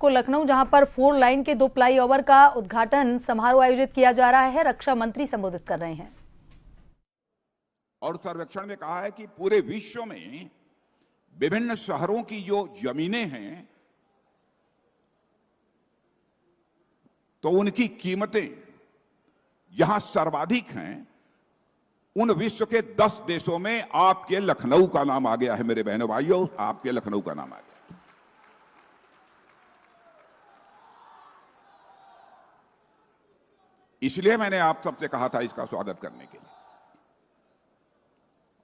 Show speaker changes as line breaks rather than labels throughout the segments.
को लखनऊ, जहां पर 4 लाइन के 2 फ्लाईओवर का उद्घाटन समारोह आयोजित किया जा रहा है। रक्षा मंत्री संबोधित कर रहे हैं।
और सर्वेक्षण में कहा है कि पूरे विश्व में विभिन्न शहरों की जो जमीनें हैं तो उनकी कीमतें जहां सर्वाधिक हैं, उन विश्व के 10 देशों में आपके लखनऊ का नाम आ गया है। मेरे बहनों भाइयों, आपके लखनऊ का नाम आ गया। इसलिए मैंने आप सबसे कहा था इसका स्वागत करने के लिए।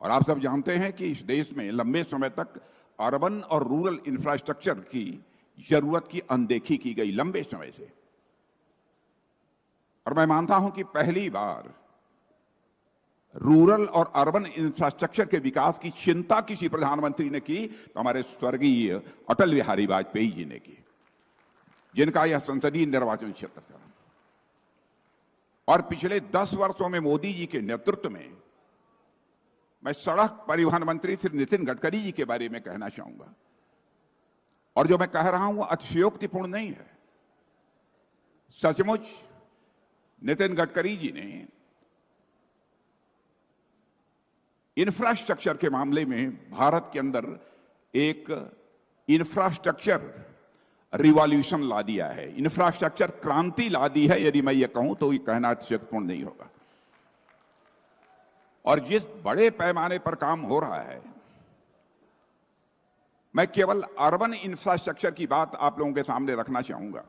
और आप सब जानते हैं कि इस देश में लंबे समय तक अर्बन और रूरल इंफ्रास्ट्रक्चर की जरूरत की अनदेखी की गई, लंबे समय से। और मैं मानता हूं कि पहली बार रूरल और अर्बन इंफ्रास्ट्रक्चर के विकास की चिंता किसी प्रधानमंत्री ने की तो हमारे स्वर्गीय अटल बिहारी वाजपेयी जी ने की, जिनका यह संसदीय निर्वाचन क्षेत्र था। और पिछले 10 वर्षों में मोदी जी के नेतृत्व में मैं सड़क परिवहन मंत्री श्री नितिन गडकरी जी के बारे में कहना चाहूंगा। और जो मैं कह रहा हूं वो अतिशयोक्तिपूर्ण नहीं है। सचमुच नितिन गडकरी जी ने इंफ्रास्ट्रक्चर के मामले में भारत के अंदर एक इंफ्रास्ट्रक्चर रिवॉल्यूशन ला दिया है, इंफ्रास्ट्रक्चर क्रांति ला दी है। यदि मैं ये कहूं तो ये कहना अतिशयोक्तिपूर्ण नहीं होगा। और जिस बड़े पैमाने पर काम हो रहा है, मैं केवल अर्बन इंफ्रास्ट्रक्चर की बात आप लोगों के सामने रखना चाहूंगा।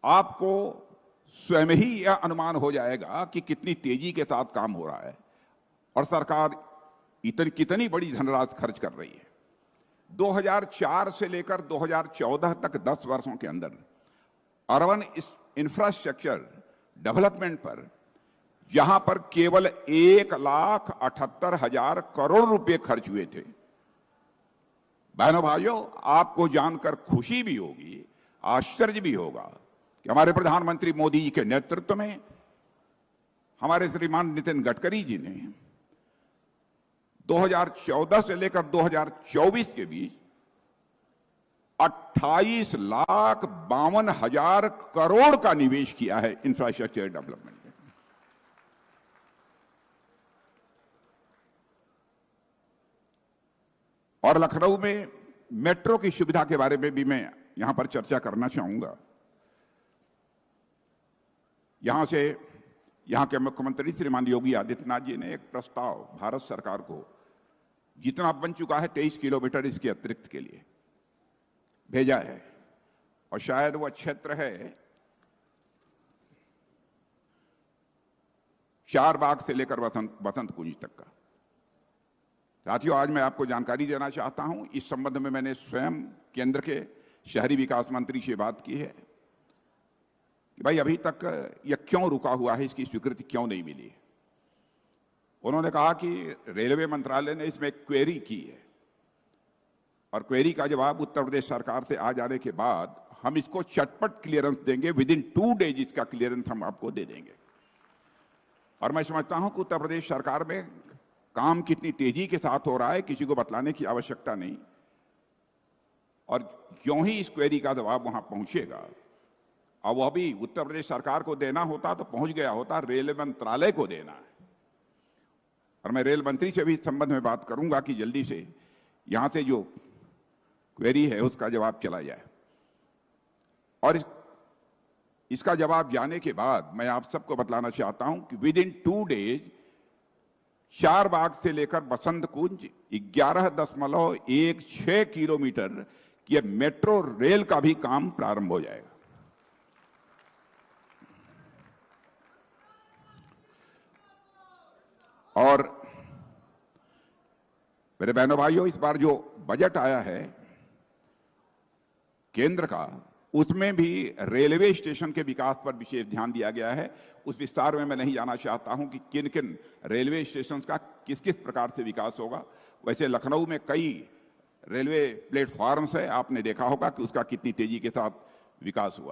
आपको स्वयं ही यह अनुमान हो जाएगा कि कितनी तेजी के साथ काम हो रहा है और सरकार कितनी बड़ी धनराशि खर्च कर रही है। 2004 से लेकर 2014 तक 10 वर्षों के अंदर अर्बन इंफ्रास्ट्रक्चर डेवलपमेंट पर, जहां पर केवल 1,78,000 करोड़ रुपए खर्च हुए थे। बहनों भाइयों, आपको जानकर खुशी भी होगी, आश्चर्य भी होगा कि हमारे प्रधानमंत्री मोदी जी के नेतृत्व में हमारे श्रीमान नितिन गडकरी जी ने 2014 से लेकर 2024 के बीच 28,52,000 करोड़ का निवेश किया है इंफ्रास्ट्रक्चर डेवलपमेंट में। और लखनऊ में मेट्रो की सुविधा के बारे में भी मैं यहां पर चर्चा करना चाहूंगा। यहां के मुख्यमंत्री श्रीमान योगी आदित्यनाथ जी ने एक प्रस्ताव भारत सरकार को, जितना बन चुका है 23 किलोमीटर इसके अतिरिक्त के लिए भेजा है। और शायद वह क्षेत्र है चारबाग से लेकर बसंत कुंज तक का। साथियों, आज मैं आपको जानकारी देना चाहता हूं, इस संबंध में मैंने स्वयं केंद्र के शहरी विकास मंत्री से बात की है कि भाई अभी तक यह क्यों रुका हुआ है, इसकी स्वीकृति क्यों नहीं मिली। उन्होंने कहा कि रेलवे मंत्रालय ने इसमें एक क्वेरी की है और क्वेरी का जवाब उत्तर प्रदेश सरकार से आ जाने के बाद हम इसको चटपट क्लियरेंस देंगे। विदिन 2 डेज इसका क्लियरेंस हम आपको दे देंगे। और मैं समझता हूं कि उत्तर प्रदेश सरकार में काम कितनी तेजी के साथ हो रहा है, किसी को बतलाने की आवश्यकता नहीं। और ज्यों ही इस क्वेरी का जवाब वहां पहुंचेगा, और वह भी उत्तर प्रदेश सरकार को देना होता तो पहुंच गया होता, रेलवे मंत्रालय को देना है। और मैं रेल मंत्री से भी इस संबंध में बात करूंगा कि जल्दी से यहां से जो क्वेरी है उसका जवाब चला जाए। और इसका जवाब जाने के बाद मैं आप सबको बतलाना चाहता हूं कि विदिन 2 डेज चारबाग से लेकर बसंत कुंज 11.16 किलोमीटर की मेट्रो रेल का भी काम प्रारंभ हो जाएगा। और मेरे बहनों भाइयों, इस बार जो बजट आया है केंद्र का, उसमें भी रेलवे स्टेशन के विकास पर विशेष ध्यान दिया गया है। उस विस्तार में मैं नहीं जाना चाहता हूं कि किन किन रेलवे स्टेशन का किस किस प्रकार से विकास होगा। वैसे लखनऊ में कई रेलवे प्लेटफॉर्म्स है, आपने देखा होगा कि उसका कितनी तेजी के साथ विकास हुआ।